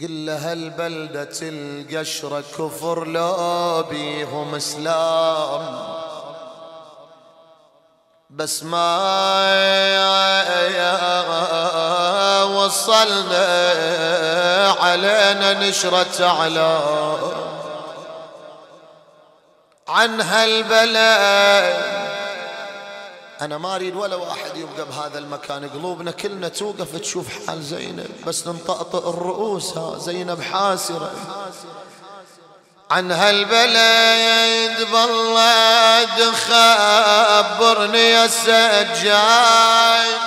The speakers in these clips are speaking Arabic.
قل له هالبلدة القشرة كفر لو بيهم اسلام، بس ما وصلنا علينا نشرة اعلام عن هالبلد. أنا ما أريد ولا واحد يبقى بهذا المكان، قلوبنا كلنا توقف تشوف حال زينب، بس نطأطئ الرؤوس. ها زينب حاسرة عن هالبلد، بالله خبرني يا سجاد،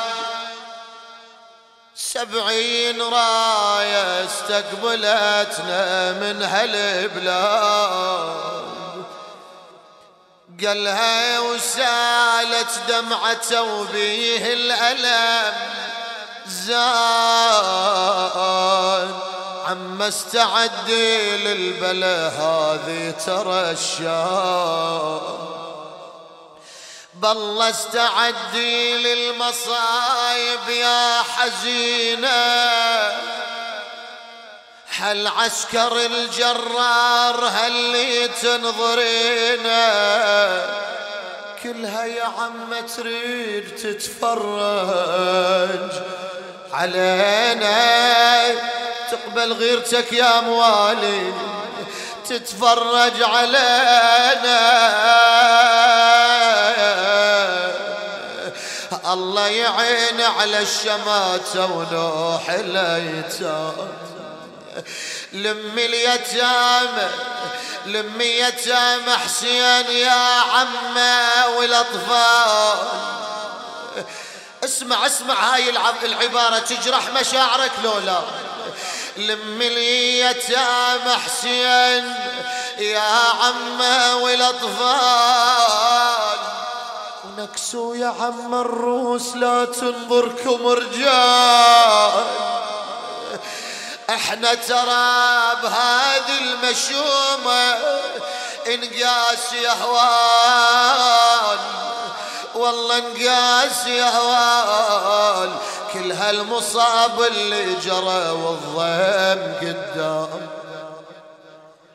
70 راية استقبلتنا من هالبلاد. قالها وسالت دمعته وبيه الألم زاد، عما استعدي للبلا هذه ترى الشام، بالله استعدي للمصايب يا حزينة، هل عسكر الجرار هل تنظرينا، كلها يا عم تريد تتفرج علينا، تقبل غيرتك يا موالي تتفرج علينا. الله يعين على الشماتة ونوح الأيتام، لمي اليتامى لمي يتامى حسين يا عمه والاطفال. اسمع هاي العبارة تجرح مشاعرك لولا. لمي اليتامى حسين يا عمه والاطفال، ونكسوا يا عم الروس لا تنظركم رجال، احنا ترى بهذه المشومة انقاس يا هوان، والله انقاس يا هوان، كل هالمصاب اللي جرى والضيم قدام.